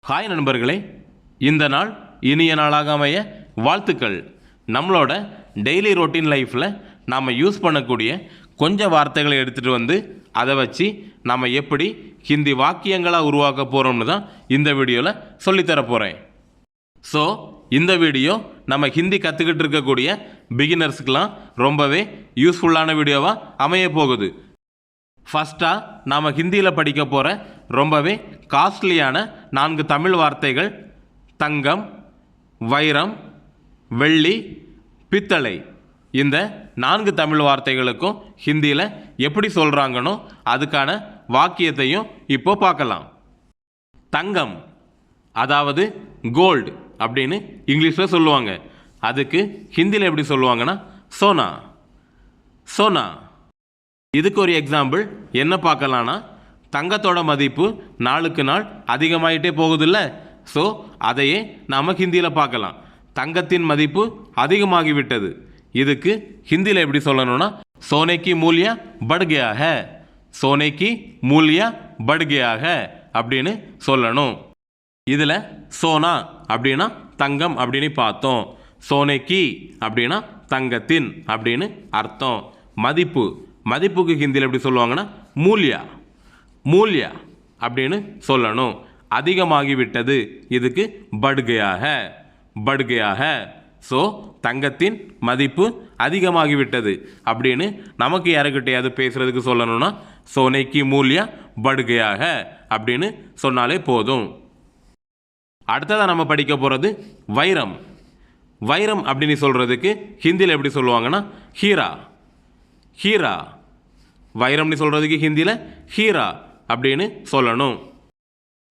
Hi நண்பர்களே, இந்த நாள் இனிய நாளாக அமைய வாழ்த்துக்கள். நம்மளோட டெய்லி ரொட்டீன் லைஃப்பில் நாம் யூஸ் பண்ணக்கூடிய கொஞ்சம் வார்த்தைகளை எடுத்துகிட்டு வந்து அதை வச்சு நம்ம எப்படி ஹிந்தி வாக்கியங்களாக உருவாக்க போகிறோம்னு தான் இந்த வீடியோவில் சொல்லித்தர போகிறேன். ஸோ இந்த வீடியோ நம்ம ஹிந்தி கற்றுக்கிட்டு இருக்கக்கூடிய பிகினர்ஸுக்கெலாம் ரொம்பவே யூஸ்ஃபுல்லான வீடியோவாக அமைய போகுது. ஃபஸ்ட்டாக நாம் ஹிந்தியில் படிக்க போகிற ரொம்பவே காஸ்ட்லியான 4 தமிழ் வார்த்தைகள் தங்கம், வைரம், வெள்ளி, பித்தளை. இந்த 4 தமிழ் வார்த்தைகளுக்கும் ஹிந்தியில் எப்படி சொல்கிறாங்கன்னோ அதுக்கான வாக்கியத்தையும் இப்போ பார்க்கலாம். தங்கம் அதாவது கோல்டு அப்படின்னு இங்கிலீஷில் சொல்லுவாங்க. அதுக்கு ஹிந்தியில் எப்படி சொல்லுவாங்கன்னா சோனா. சோனா. இதுக்கு ஒரு எக்ஸாம்பிள் என்ன பார்க்கலான்னா, தங்கத்தோட மதிப்பு நாளுக்கு நாள் அதிகமாகிட்டே போகுதில்ல. ஸோ அதையே நாம் ஹிந்தியில் பார்க்கலாம். தங்கத்தின் மதிப்பு அதிகமாகிவிட்டது. இதுக்கு ஹிந்தியில் எப்படி சொல்லணும்னா சோனேக்கி மூல்யா பட் கயா ஹை. சோனேக்கி மூல்யா பட் கயா ஹை அப்படின்னு சொல்லணும். இதில் சோனா அப்படின்னா தங்கம் அப்படின்னு பார்த்தோம். சோனேக்கி அப்படின்னா தங்கத்தின் அப்படின்னு அர்த்தம். மதிப்பு, மதிப்புக்கு ஹிந்தியில் எப்படி சொல்லுவாங்கன்னா மூல்யா. மூல்யா அப்படின்னு சொல்லணும். அதிகமாகிவிட்டது, இதுக்கு பட் கயா ஹை. பட் கயா ஹை. ஸோ தங்கத்தின் மதிப்பு அதிகமாகிவிட்டது அப்படின்னு நமக்கு யாருக்கிட்டையாவது பேசுகிறதுக்கு சொல்லணும்னா சோனேக்கி மூல்யா பட் கயா ஹை அப்படின்னு சொன்னாலே போதும். அடுத்ததாக நம்ம படிக்க போகிறது வைரம். வைரம் அப்படின்னு சொல்கிறதுக்கு ஹிந்தியில் எப்படி சொல்லுவாங்கன்னா ஹீரா. ஹீரா. வைரம்னு சொல்கிறதுக்கு ஹிந்தியில் ஹீரா அப்படின்னு சொல்லணும்.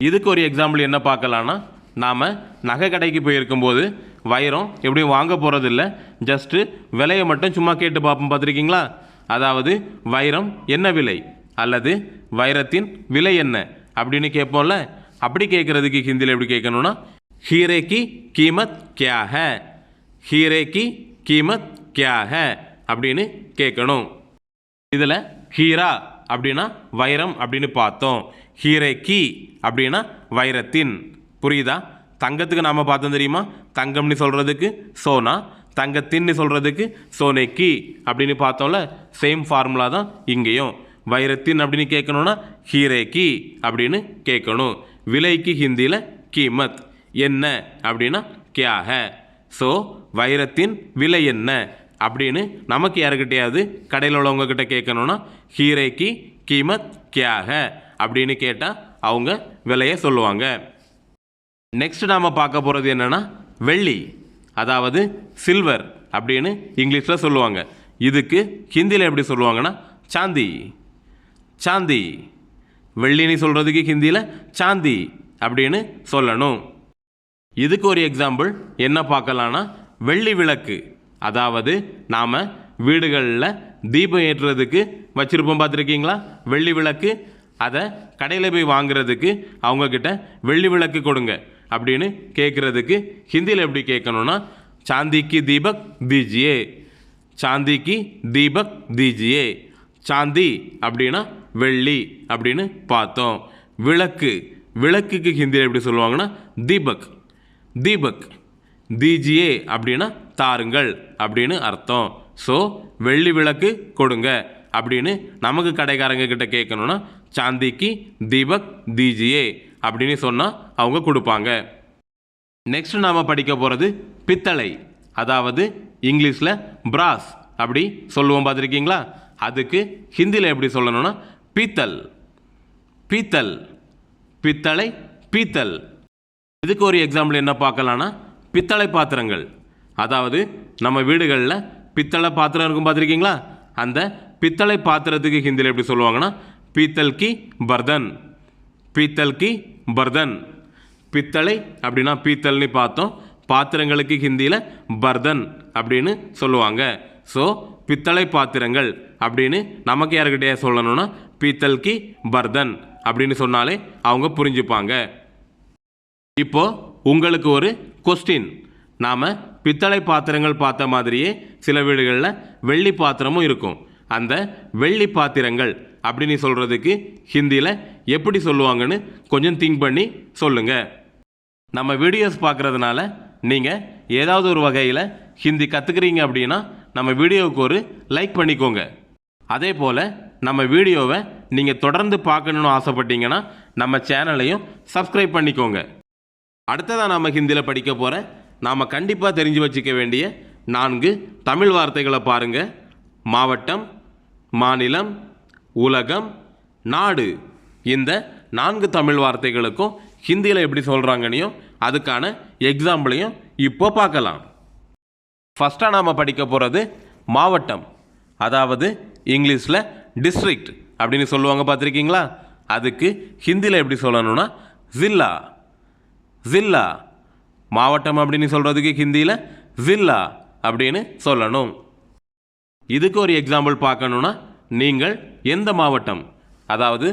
இதுக்கு ஒரு எக்ஸாம்பிள் என்ன பார்க்கலான்னா, நாம் நகை கடைக்கு போயிருக்கும்போது வைரம் எப்படியும் வாங்க போகிறதில்ல, ஜஸ்ட்டு விலையை மட்டும் சும்மா கேட்டு பார்ப்போம். பார்த்துருக்கீங்களா? அதாவது வைரம் என்ன விலை அல்லது வைரத்தின் விலை என்ன அப்படின்னு கேட்போம்ல. அப்படி கேட்குறதுக்கு ஹிந்தியில் எப்படி கேட்கணும்னா ஹீரே கி கீமத் கியா ஹை. ஹீரே கி கீமத் கியா ஹை அப்படின்னு கேட்கணும். இதில் ஹீரா அப்படின்னா வைரம் அப்படின்னு பார்த்தோம். ஹீரே கி அப்படின்னா வைரத்தின். புரியுதா? தங்கத்துக்கு நாம் பார்த்தோம் தெரியுமா? தங்கம்னு சொல்கிறதுக்கு சோனா, தங்கத்தின்னு சொல்கிறதுக்கு சோனேக்கி அப்படின்னு பார்த்தோம்ல. சேம் ஃபார்முலா தான் இங்கேயும். வைரத்தின் அப்படின்னு கேட்கணுன்னா ஹீரே கி அப்படின்னு கேட்கணும். விலைக்கு ஹிந்தியில் கீமத். என்ன அப்படின்னா கியா ஹை. ஸோ வைரத்தின் விலை என்ன அப்படின்னு நமக்கு யாருக்கிட்டையாவது கடையில் உள்ளவங்க கிட்ட கேட்கணுன்னா ஹீரேக்கி கீமத் கியா ஹை அப்படின்னு கேட்டால் அவங்க விலையை சொல்லுவாங்க. நெக்ஸ்ட் நாம் பார்க்க போகிறது என்னென்னா வெள்ளி, அதாவது சில்வர் அப்படின்னு இங்கிலீஷில் சொல்லுவாங்க. இதுக்கு ஹிந்தியில் எப்படி சொல்லுவாங்கன்னா சாந்தி. சாந்தி. வெள்ளின்னு சொல்கிறதுக்கு ஹிந்தியில் சாந்தி அப்படின்னு சொல்லணும். இதுக்கு ஒரு எக்ஸாம்பிள் என்ன பார்க்கலான்னா வெள்ளி விளக்கு. அதாவது நாம் வீடுகளில் தீபம் ஏற்றுறதுக்கு வச்சுருப்போம். பார்த்துருக்கீங்களா? வெள்ளி விளக்கு. அதை கடையில் போய் வாங்குறதுக்கு அவங்கக்கிட்ட வெள்ளி விளக்கு கொடுங்க அப்படின்னு கேட்குறதுக்கு ஹிந்தியில் எப்படி கேட்கணுன்னா சாந்திக்கு தீபக் தீஜியே. சாந்திக்கு தீபக் தீஜியே. சாந்தி அப்படின்னா வெள்ளி அப்படின்னு பார்த்தோம். விளக்கு. விளக்குக்கு ஹிந்தியில் எப்படி சொல்லுவாங்கன்னா தீபக். தீபக். தீஜியே அப்படின்னா தாருங்கள் அப்படின்னு அர்த்தம். ஸோ வெள்ளி விளக்கு கொடுங்க அப்படின்னு நமக்கு கடைக்காரங்க கிட்ட கேட்கணுன்னா சாந்திக்கு தீபக் தீஜியே அப்படின்னு சொன்னால் அவங்க கொடுப்பாங்க. நெக்ஸ்ட் நாம் படிக்க போகிறது பித்தளை, அதாவது இங்கிலீஷில் பிராஸ் அப்படி சொல்லுவோம். பார்த்துருக்கீங்களா? அதுக்கு ஹிந்தியில் எப்படி சொல்லணும்னா பீத்தல். பீத்தல். பித்தளை, பீத்தல். இதுக்கு ஒரு எக்ஸாம்பிள் என்ன பார்க்கலான்னா பித்தளை பாத்திரங்கள். அதாவது நம்ம வீடுகளில் பித்தளை பாத்திரம் இருக்கும். பார்த்துருக்கீங்களா? அந்த பித்தளை பாத்திரத்துக்கு ஹிந்தியில் எப்படி சொல்லுவாங்கன்னா பீத்தல் கி பர்தன். பீத்தல் கி பர்தன். பித்தளை அப்படின்னா பீத்தல்னு பார்த்தோம். பாத்திரங்களுக்கு ஹிந்தியில் பர்தன் அப்படின்னு சொல்லுவாங்க. ஸோ பித்தளை பாத்திரங்கள் அப்படின்னு நமக்கு யாருக்கிட்டே சொல்லணும்னா பீத்தல் கி பர்தன் அப்படின்னு சொன்னாலே அவங்க புரிஞ்சுப்பாங்க. இப்போது உங்களுக்கு ஒரு கொஸ்டின். நாம் பித்தளை பாத்திரங்கள் பார்த்த மாதிரியே சில வீடுகளில் வெள்ளி பாத்திரமும் இருக்கும். அந்த வெள்ளி பாத்திரங்கள் அப்படின்னு சொல்கிறதுக்கு ஹிந்தியில் எப்படி சொல்லுவாங்கன்னு கொஞ்சம் திங்க் பண்ணி சொல்லுங்கள். நம்ம வீடியோஸ் பார்க்குறதுனால நீங்கள் ஏதாவது ஒரு வகையில் ஹிந்தி கற்றுக்குறீங்க அப்படின்னா நம்ம வீடியோவுக்கு ஒரு லைக் பண்ணிக்கோங்க. அதே போல் நம்ம வீடியோவை நீங்கள் தொடர்ந்து பார்க்கணுன்னு ஆசைப்பட்டீங்கன்னா நம்ம சேனலையும் சப்ஸ்கிரைப் பண்ணிக்கோங்க. அடுத்ததாக நாம் ஹிந்தியில் படிக்க போகிற நாம் கண்டிப்பாக தெரிஞ்சு வச்சுக்க வேண்டிய 4 தமிழ் வார்த்தைகளை பாருங்கள். மாவட்டம், மாநிலம், உலகம், நாடு. இந்த 4 தமிழ் வார்த்தைகளுக்கும் ஹிந்தியில் எப்படி சொல்கிறாங்கன்னையும் அதுக்கான எக்ஸாம்பிளையும் இப்போ பார்க்கலாம். ஃபஸ்ட்டாக நாம் படிக்க போகிறது மாவட்டம், அதாவது இங்கிலீஷில் டிஸ்ட்ரிக்ட் அப்படின்னு சொல்லுவாங்க, பார்த்துருக்கீங்களா? அதுக்கு ஹிந்தியில் எப்படி சொல்லணும்னா ஜில்லா. ஜில்லா மாவட்டம் அப்படின்னு சொல்கிறதுக்கு ஹிந்தியில் ஜில்லா அப்படின்னு சொல்லணும். இதுக்கு ஒரு எக்ஸாம்பிள் பார்க்கணுன்னா நீங்கள் எந்த மாவட்டம், அதாவது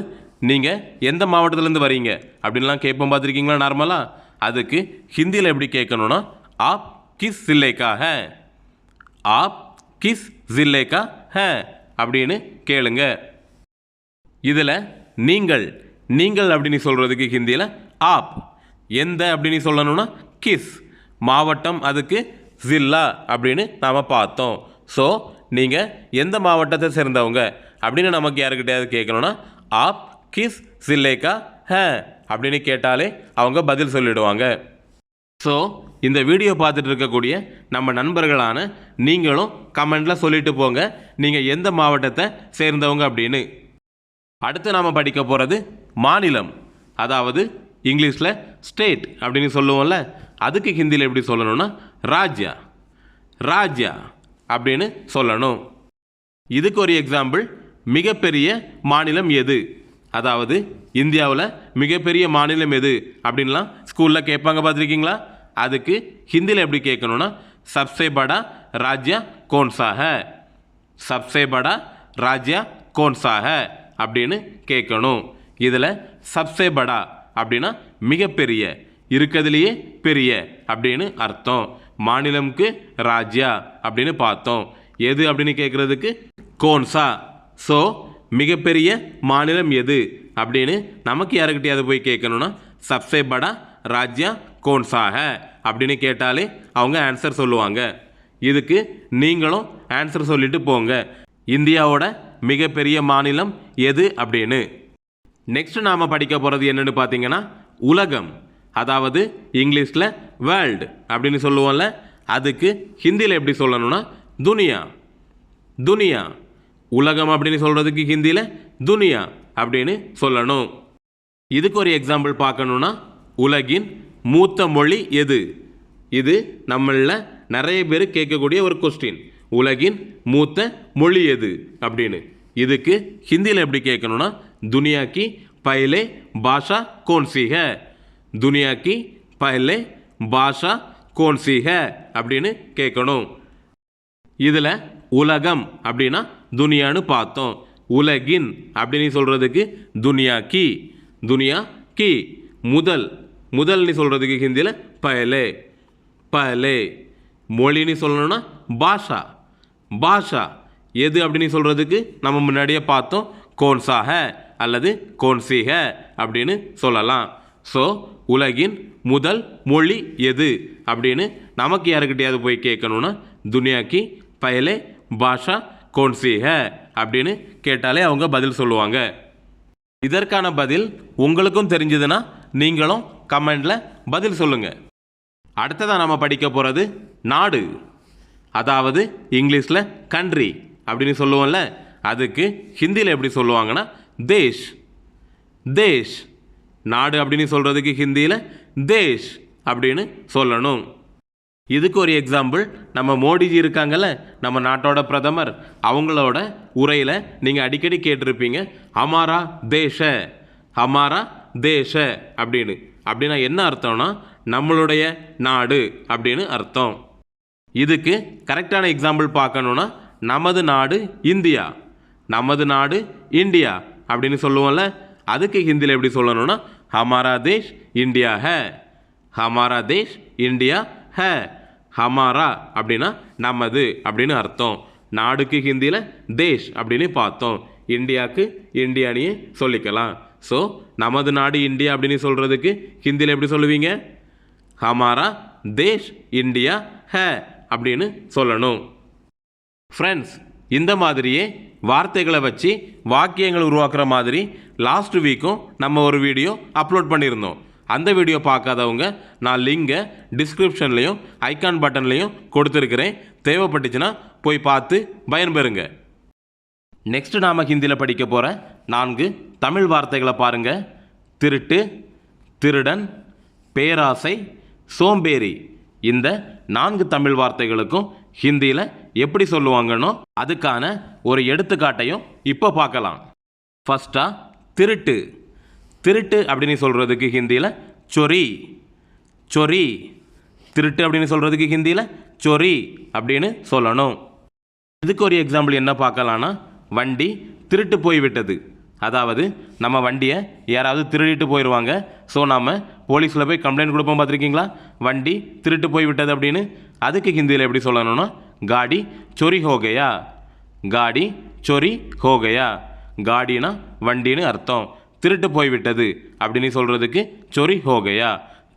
நீங்கள் எந்த மாவட்டத்திலேருந்து வரீங்க அப்படின்லாம் கேட்போம், பார்த்துருக்கீங்களா நார்மலாக? அதுக்கு ஹிந்தியில் எப்படி கேட்கணுன்னா ஆப் கிஸ் ஜில்லே கா ஹை, ஆப் கிஸ் ஜில்லே கா ஹை அப்படின்னு கேளுங்க. இதில் நீங்கள் நீங்கள் அப்படின்னு சொல்கிறதுக்கு ஹிந்தியில் ஆப், எந்த அப்படின்னு சொல்லணும்னா கிஸ், மாவட்டம் அதுக்கு ஜில்லா அப்படின்னு நாம் பார்த்தோம். ஸோ நீங்கள் எந்த மாவட்டத்தை சேர்ந்தவங்க அப்படின்னு நமக்கு யாருக்கிட்டையாவது கேட்கணுன்னா ஆப் கிஸ் ஜில்லே கா ஹை அப்படின்னு கேட்டாலே அவங்க பதில் சொல்லிடுவாங்க. ஸோ இந்த வீடியோ பார்த்துட்டு இருக்கக்கூடிய நம்ம நண்பர்களான நீங்களும் கமெண்டில் சொல்லிட்டு போங்க நீங்கள் எந்த மாவட்டத்தை சேர்ந்தவங்க அப்படின்னு. அடுத்து நாம் படிக்க போகிறது மாநிலம், அதாவது இங்கிலீஷில் ஸ்டேட் அப்படின்னு சொல்லுவோம்ல, அதுக்கு ஹிந்தியில் எப்படி சொல்லணும்னா ராஜ்யா. ராஜ்யா அப்படின்னு சொல்லணும். இதுக்கு ஒரு எக்ஸாம்பிள், மிகப்பெரிய மாநிலம் எது, அதாவது இந்தியாவில் மிகப்பெரிய மாநிலம் எது அப்படின்லாம் ஸ்கூலில் கேட்பாங்க, பார்த்துருக்கீங்களா? அதுக்கு ஹிந்தியில் எப்படி கேட்கணுன்னா சப்சே படா ராஜ்யா கோன்சா ஹை, சப்சே படா ராஜ்யா கோன்சா ஹை அப்படின்னு கேட்கணும். இதில் சப்சே படா அப்படின்னா மிகப்பெரிய, இருக்கிறதுலையே பெரிய அப்படின்னு அர்த்தம். மாநிலம்க்கு ராஜ்யா அப்படின்னு பார்த்தோம். எது அப்படின்னு கேட்குறதுக்கு கோன்சா. ஸோ மிகப்பெரிய மாநிலம் எது அப்படின்னு நமக்கு யாருக்கிட்டையாவது போய் கேட்கணுன்னா சப்சே படா ராஜ்யா கோன்சா ஹை அப்படின்னு கேட்டாலே அவங்க ஆன்சர் சொல்லுவாங்க. இதுக்கு நீங்களும் ஆன்சர் சொல்லிட்டு போங்க, இந்தியாவோட மிகப்பெரிய மாநிலம் எது அப்படின்னு. நெக்ஸ்ட் நாம் படிக்க போகிறது என்னன்னு பார்த்தீங்கன்னா உலகம், அதாவது இங்கிலீஷில் வேர்ல்டு அப்படின்னு சொல்லுவோம்ல, அதுக்கு ஹிந்தியில் எப்படி சொல்லணும்னா துனியா. துனியா, உலகம் அப்படின்னு சொல்கிறதுக்கு ஹிந்தியில் துனியா அப்படின்னு சொல்லணும். இதுக்கு ஒரு எக்ஸாம்பிள் பார்க்கணுன்னா உலகின் மூத்த மொழி எது. இது நம்மள நிறைய பேர் கேட்கக்கூடிய ஒரு கொஸ்டின், உலகின் மூத்த மொழி எது அப்படின்னு. இதுக்கு ஹிந்தியில் எப்படி கேட்கணுன்னா துனியா கி பஹலே பாஷா கோன்சி ஹை, துனியா கி பஹலே பாஷா கோன்சி ஹை அப்படின்னு கேட்கணும். இதில் உலகம் அப்படின்னா துனியான்னு பார்த்தோம், உலகின் அப்படின்னு சொல்கிறதுக்கு துனியா கி. துனியா கி முதல், முதல்னு சொல்கிறதுக்கு ஹிந்தியில் பஹலே. பஹலே மொழின்னு சொல்லணும்னா பாஷா. பாஷா எது அப்படின்னு சொல்கிறதுக்கு நம்ம முன்னாடியே பார்த்தோம், கோன்சா ஹை அல்லது கோன்சி ஹை அப்படின்னு சொல்லலாம். ஸோ உலகின் முதல் மொழி எது அப்படின்னு நமக்கு யாருக்கிட்டையாவது போய் கேட்கணுன்னா துனியா கி பஹலே பாஷா கோன்சி ஹை அப்படின்னு கேட்டாலே அவங்க பதில் சொல்லுவாங்க. இதற்கான பதில் உங்களுக்கும் தெரிஞ்சதுன்னா நீங்களும் கமெண்டில் பதில் சொல்லுங்கள். அடுத்ததாக நம்ம படிக்க போகிறது நாடு, அதாவது இங்கிலீஷில் கண்ட்ரி அப்படின்னு சொல்லுவோம்ல, அதுக்கு ஹிந்தியில் எப்படி சொல்லுவாங்கன்னா தேஷ். தேஷ், நாடு அப்படின்னு சொல்கிறதுக்கு ஹிந்தியில் தேஷ் அப்படின்னு சொல்லணும். இதுக்கு ஒரு எக்ஸாம்பிள், நம்ம மோடிஜி இருக்காங்கல்ல, நம்ம நாட்டோட பிரதமர், அவங்களோட உரையில் நீங்கள் அடிக்கடி கேட்டிருப்பீங்க ஹமாரா தேஷ, ஹமாரா தேஷ அப்படின்னு. அப்படின்னா என்ன அர்த்தம்னா நம்மளுடைய நாடு அப்படின்னு அர்த்தம். இதுக்கு கரெக்டான எக்ஸாம்பிள் பார்க்கணுன்னா நமது நாடு இந்தியா, நமது நாடு இந்தியா அப்படின்னு சொல்லுவோம்ல, அதுக்கு ஹிந்தியில் எப்படி சொல்லணும்னா ஹமாரா தேஷ் இந்தியா ஹை, ஹமாரா தேஷ் இந்தியா ஹை. ஹமாரா அப்படின்னா நமது அப்படின்னு அர்த்தம். நாடுக்கு ஹிந்தியில் தேஷ் அப்படின்னு பார்த்தோம், இந்தியாவுக்கு இந்தியானியே சொல்லிக்கலாம். ஸோ நமது நாடு இந்தியா அப்படின்னு சொல்கிறதுக்கு ஹிந்தியில் எப்படி சொல்லுவீங்க? ஹமாரா தேஷ் இந்தியா ஹே அப்படின்னு சொல்லணும். ஃப்ரெண்ட்ஸ், இந்த மாதிரியே வார்த்தைகளை வச்சு வாக்கியங்கள் உருவாக்குற மாதிரி லாஸ்ட் வீக்கும் நம்ம ஒரு வீடியோ அப்லோட் பண்ணியிருந்தோம். அந்த வீடியோ பார்க்காதவங்க நான் லிங்கை டிஸ்கிரிப்ஷன்லேயும் ஐகான் பட்டன்லேயும் கொடுத்துருக்கிறேன். தேவைப்பட்டுச்சுன்னா போய் பார்த்து பயன்பெறுங்க. நெக்ஸ்ட் நாம் ஹிந்தியில் படிக்க போகிற 4 தமிழ் வார்த்தைகளை பாருங்கள். திருட்டு, திருடன், பேராசை, சோம்பேறி. இந்த 4 தமிழ் வார்த்தைகளுக்கும் ஹிந்தியில் எப்படி சொல்லுவாங்கன்னோ அதுக்கான ஒரு எடுத்துக்காட்டையும் இப்போ பார்க்கலாம். ஃபஸ்ட்டாக திருட்டு. திருட்டு அப்படின்னு சொல்கிறதுக்கு ஹிந்தியில் சொரி, சொரி. திருட்டு அப்படின்னு சொல்கிறதுக்கு ஹிந்தியில் சொரி அப்படின்னு சொல்லணும். இதுக்கு ஒரு எக்ஸாம்பிள் என்ன பார்க்கலான்னா, வண்டி திருட்டு போய்விட்டது. அதாவது நம்ம வண்டியை யாராவது திருடிட்டு போயிடுவாங்க. ஸோ நாம் போலீஸில் போய் கம்ப்ளைண்ட் கொடுப்போம், பார்த்துருக்கீங்களா? வண்டி திருட்டு போய்விட்டது அப்படின்னு. அதுக்கு ஹிந்தியில் எப்படி சொல்லணும்னா, காடி சொரி ஹோகையா, காடி சொரி ஹோகையா. காடினா வண்டின்னு அர்த்தம். திருட்டு போய்விட்டது அப்படின்னு சொல்கிறதுக்கு சொரி ஹோகையா.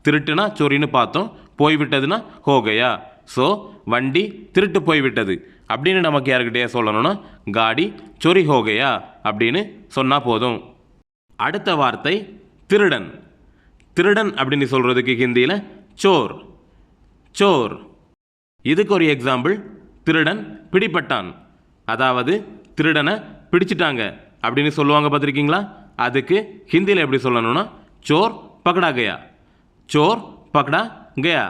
திருட்டுனா சொரின்னு பார்த்தோம், போய்விட்டதுன்னா ஹோகையா. ஸோ வண்டி திருட்டு போய்விட்டது அப்படின்னு நமக்கு யாருக்கிட்டே சொல்லணும்னா, காடி சொரி ஹோகையா அப்படின்னு சொன்னால் போதும். அடுத்த வார்த்தை திருடன். திருடன் அப்படின்னு சொல்கிறதுக்கு ஹிந்தியில் சோர், சோர். இதுக்கு ஒரு எக்ஸாம்பிள், திருடன் பிடிபட்டான். அதாவது திருடனை பிடிச்சிட்டாங்க அப்படின்னு சொல்லுவாங்க, பார்த்துருக்கீங்களா? அதுக்கு ஹிந்தியில் எப்படி சொல்லணும்னா, சோர் பக்கடா கயா, சோர் பக்கடா கயா.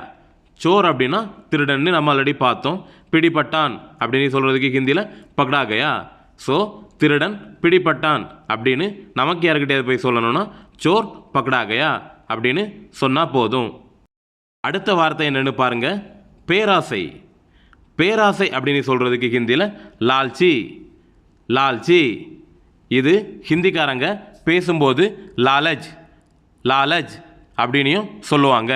சோர் அப்படின்னா திருடன்னு நம்ம ஆல்ரெடி பார்த்தோம். பிடிபட்டான் அப்படின்னு சொல்கிறதுக்கு ஹிந்தியில் பக்கடா கயா. ஸோ திருடன் பிடிபட்டான் அப்படின்னு நமக்கு யாருக்கிட்டே போய் சொல்லணும்னா, சோர் பக்கடா கயா அப்படின்னு சொன்னால் போதும். அடுத்த வார்த்தை என்னென்னு பாருங்கள், பேராசை. பேராசை அப்படின்னு சொல்கிறதுக்கு ஹிந்தியில் லால்ச்சி, லால்ச்சி. இது ஹிந்திக்காரங்க பேசும்போது லாலஜ், லாலஜ் அப்படின்னும் சொல்லுவாங்க.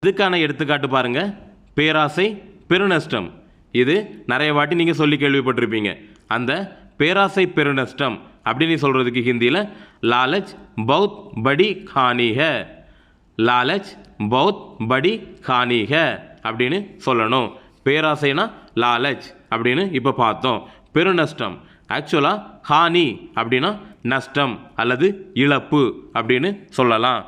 இதுக்கான எடுத்துக்காட்டு பாருங்கள், பேராசை பெருநஷ்டம். இது நிறைய வாட்டி நீங்கள் சொல்லி கேள்விப்பட்டிருப்பீங்க. அந்த பேராசை பெருநஷ்டம் அப்படின்னு சொல்கிறதுக்கு ஹிந்தியில் லாலச் பௌத் படி கானி ஹை, லாலச் பௌத் படி கானி ஹை அப்படின்னு சொல்லணும். பேராசைனா லாலச் அப்படின்னு இப்போ பார்த்தோம். பெருநஷ்டம் ஆக்சுவலாக ஹானி அப்படின்னா நஷ்டம் அல்லது இழப்பு அப்படின்னு சொல்லலாம்.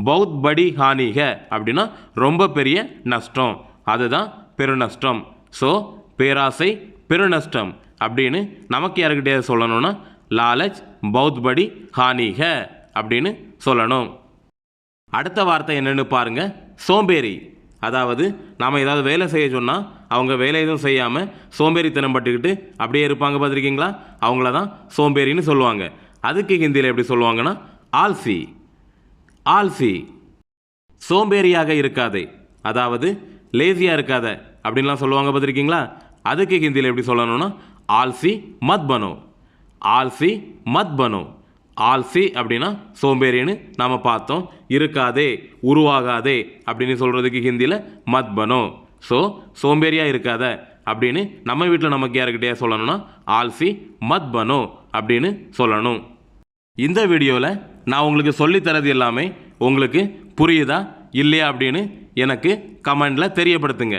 பௌத் படி ஹானி ஹை அப்படின்னா ரொம்ப பெரிய நஷ்டம், அதுதான் பெருநஷ்டம். ஸோ பேராசை பெருநஷ்டம் அப்படின்னு நமக்கு யாருக்கிட்டே சொல்லணும்னா, லாலச் பௌத் படி ஹானி ஹை அப்படின்னு சொல்லணும். அடுத்த வார்த்தை என்னென்னு பாருங்கள், சோம்பேறி. அதாவது நாம் ஏதாவது வேலை செய்ய சொன்னால் அவங்க வேலை எதுவும் செய்யாமல் சோம்பேறித்தனம் பட்டுக்கிட்டு அப்படியே இருப்பாங்க, பார்த்துருக்கீங்களா? அவங்கள தான் சோம்பேறின்னு சொல்லுவாங்க. அதுக்கு ஹிந்தியில் எப்படி சொல்லுவாங்கன்னா, ஆல்சி, ஆல்சி. சோம்பேறியாக இருக்காதே, அதாவது லேசியாக இருக்காத அப்படின்லாம் சொல்லுவாங்க, பார்த்துருக்கீங்களா? அதுக்கு ஹிந்தியில் எப்படி சொல்லணும்னா, ஆல்சி மத் பனோ, ஆல்சி மத் பனோ. ஆல்சி அப்படின்னா சோம்பேறின்னு நாம் பார்த்தோம். இருக்காதே, உருவாகாதே அப்படின்னு சொல்கிறதுக்கு ஹிந்தியில் மத் பனோ. ஸோ சோம்பேறியாக இருக்காத அப்படின்னு நம்ம வீட்டில் நமக்கு யாருக்கிட்டே சொல்லணும்னா, ஆல்சி மத் பனோ அப்படின்னு சொல்லணும். இந்த வீடியோவில் நான் உங்களுக்கு சொல்லித்தரது எல்லாமே உங்களுக்கு புரியுதா இல்லையா அப்படின்னு எனக்கு கமெண்டில் தெரியப்படுத்துங்க.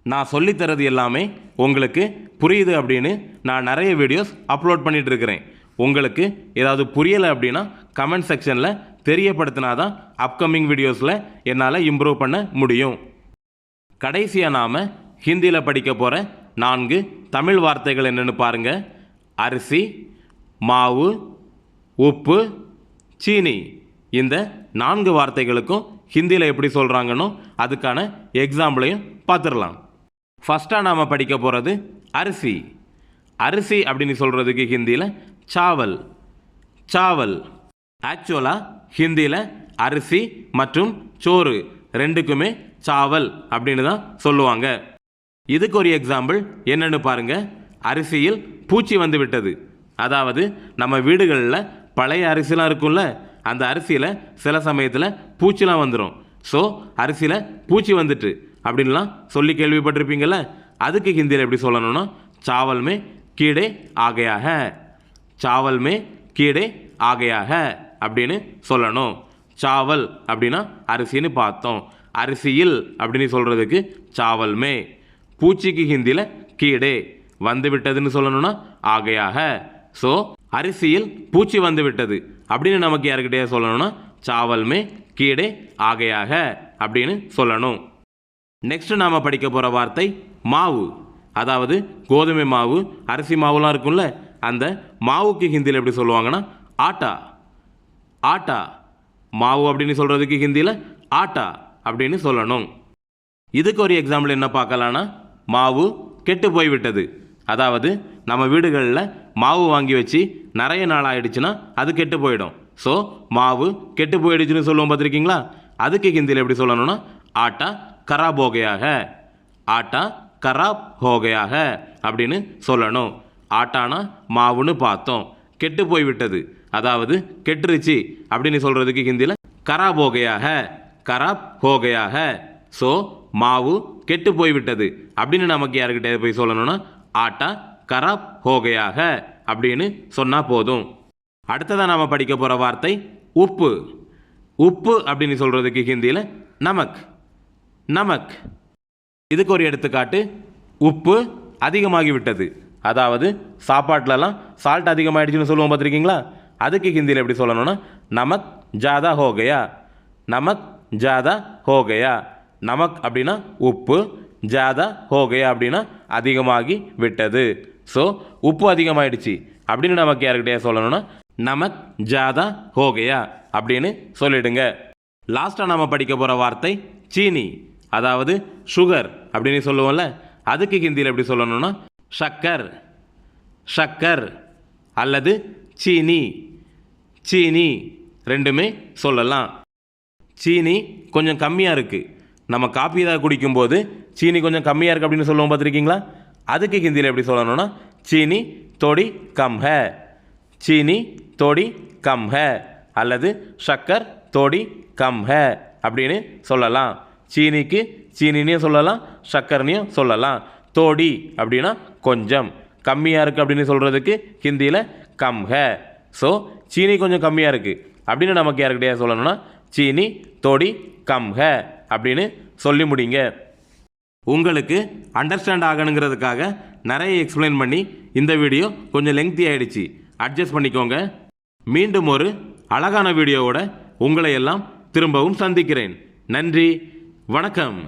நான் சொல்லித்தரது எல்லாமே உங்களுக்கு புரியுது அப்படின்னு நான் நிறைய வீடியோஸ் அப்லோட் பண்ணிகிட்டு இருக்கிறேன். உங்களுக்கு ஏதாவது புரியலை அப்படின்னா கமெண்ட் செக்ஷனில் தெரியப்படுத்தினா தான் அப்கமிங் வீடியோஸில் என்னால் இம்ப்ரூவ் பண்ண முடியும். கடைசியாக நாம் ஹிந்தியில் படிக்க போகிற 4 தமிழ் வார்த்தைகள் என்னென்னு பாருங்கள். அரிசி, மாவு, உப்பு, சீனி. இந்த 4 வார்த்தைகளுக்கும் ஹிந்தியில் எப்படி சொல்கிறாங்கன்னு அதுக்கான எக்ஸாம்பிளையும் பார்த்துடலாம். ஃபஸ்ட்டாக நாம் படிக்க போகிறது அரிசி. அரிசி அப்படின்னு சொல்கிறதுக்கு ஹிந்தியில் சாவல், சாவல். ஆக்சுவலாக ஹிந்தியில் அரிசி மற்றும் சோறு ரெண்டுக்குமே சாவல் அப்படின்னு தான் சொல்லுவாங்க. இதுக்கு ஒரு எக்ஸாம்பிள் என்னென்னு பாருங்கள். அரிசியில் பூச்சி வந்து விட்டது. அதாவது நம்ம வீடுகளில் பழைய அரிசிலாம் இருக்கும்ல, அந்த அரிசியில் சில சமயத்தில் பூச்சிலாம் வந்துடும். ஸோ அரிசியில் பூச்சி வந்துட்டு அப்படின்லாம் சொல்லி கேள்விப்பட்டிருப்பீங்கள்ல. அதுக்கு ஹிந்தியில் எப்படி சொல்லணும்னா, சாவல் மே கீடே ஆகையா ஹை, சாவல் மே கீடே ஆகையா ஹை அப்படின்னு சொல்லணும். சாவல் அப்படின்னா அரிசின்னு பார்த்தோம். அரிசியில் அப்படின்னு சொல்கிறதுக்கு சாவல் மே. பூச்சிக்கு ஹிந்தியில் கீடே. வந்து விட்டதுன்னு சொல்லணும்னா ஆகையாக. ஸோ அரிசியில் பூச்சி வந்து விட்டது அப்படின்னு நமக்கு யாருக்கிட்டே சொல்லணும்னா சாவல் மே கீடே ஆகையாக அப்படின்னு சொல்லணும். நெக்ஸ்ட் நாம் படிக்க போகிற வார்த்தை மாவு. அதாவது கோதுமை மாவு, அரிசி மாவுலாம் இருக்கும்ல, அந்த மாவுக்கு ஹிந்தியில் எப்படி சொல்லுவாங்கன்னா ஆட்டா. ஆட்டா. மாவு அப்படின்னு சொல்கிறதுக்கு ஹிந்தியில் ஆட்டா அப்படின்னு சொல்லணும். இதுக்கு ஒரு எக்ஸாம்பிள் என்ன பார்க்கலான்னா, மாவு கெட்டு போய்விட்டது. அதாவது நம்ம வீடுகளில் மாவு வாங்கி வச்சு நிறைய நாள் ஆகிடுச்சுன்னா அது கெட்டு போயிடும். ஸோ மாவு கெட்டு போயிடுச்சுன்னு சொல்லுவோம் பார்த்துருக்கீங்களா? அதுக்கு ஹிந்தியில் எப்படி சொல்லணும்னா ஆட்டா கராப் ஹோகையாக. ஆட்டா கராப் ஹோகையாக அப்படின்னு சொல்லணும். ஆட்டானா மாவுன்னு பார்த்தோம், கெட்டு போய்விட்டது, அதாவது கெட்டுருச்சு அப்படின்னு சொல்கிறதுக்கு ஹிந்தியில் கராப் ஹோகையாக. கராப் ஹோகையாக. ஸோ மாவு கெட்டு போய்விட்டது அப்படின்னு நமக்கு யாருக்கிட்ட போய் சொல்லணும்னா ஆட்டா கராப் ஹோகையாக அப்படின்னு சொன்னால் போதும். அடுத்ததாக நாம் படிக்க போகிற வார்த்தை உப்பு. உப்பு அப்படின்னு சொல்கிறதுக்கு ஹிந்தியில் நமக். நமக். இதுக்கு ஒரு எடுத்துக்காட்டு, உப்பு அதிகமாகிவிட்டது. அதாவது சாப்பாட்டிலலாம் சால்ட் அதிகமாகிடுச்சுன்னு சொல்லுவோம் பார்த்துருக்கீங்களா? அதுக்கு ஹிந்தியில் எப்படி சொல்லணும்னா நமக் ஜாதா ஹோகையா. நமக் ஜாதா ஹோகையா. நமக் அப்படின்னா உப்பு, ஜாதா ஹோகையா அப்படின்னா அதிகமாகி விட்டது. ஸோ உப்பு அதிகமாகிடுச்சு அப்படின்னு நமக்கு யாருக்கிட்டே சொல்லணும்னா நமக் ஜாதா ஹோகையா அப்படின்னு சொல்லிடுங்க. லாஸ்ட்டாக நாம் படிக்க போகிற வார்த்தை சீனி. அதாவது சுகர் அப்படின்னு சொல்லுவோம்ல, அதுக்கு ஹிந்தியில் எப்படி சொல்லணும்னா ஷக்கர். ஷக்கர் அல்லது சீனி. சீனி ரெண்டுமே சொல்லலாம். சீனி கொஞ்சம் கம்மியாக இருக்குது. நம்ம காப்பி ஏதாவது குடிக்கும்போது சீனி கொஞ்சம் கம்மியாக இருக்குது அப்படின்னு சொல்லுவோம் பார்த்துருக்கீங்களா? அதுக்கு ஹிந்தியில் எப்படி சொல்லணும்னா சீனி தோடி கம் ஹே. சீனி தோடி கம் ஹே அல்லது ஷக்கர் தோடி கம் ஹே அப்படின்னு சொல்லலாம். சீனிக்கு சீனினையும் சொல்லலாம், சக்கர்னையும் சொல்லலாம். தோடி அப்படின்னா கொஞ்சம், கம்மியாக இருக்குது அப்படின்னு சொல்கிறதுக்கு ஹிந்தியில் கம் ஹே. ஸோ சீனி கொஞ்சம் கம்மியாக இருக்குது அப்படின்னு நமக்கு யாருக்கிட்டே சொல்லணும்னா சீனி தோடி கம் ஹே அப்படின்னு சொல்லி முடிங்க. உங்களுக்கு அண்டர்ஸ்டாண்ட் ஆகணுங்கிறதுக்காக நிறைய எக்ஸ்பிளைன் பண்ணி இந்த வீடியோ கொஞ்சம் லெங்க்தி ஆகிடுச்சு, அட்ஜஸ்ட் பண்ணிக்கோங்க. மீண்டும் ஒரு அழகான வீடியோவோட உங்களை எல்லாம் திரும்பவும் சந்திக்கிறேன். நன்றி, வணக்கம்.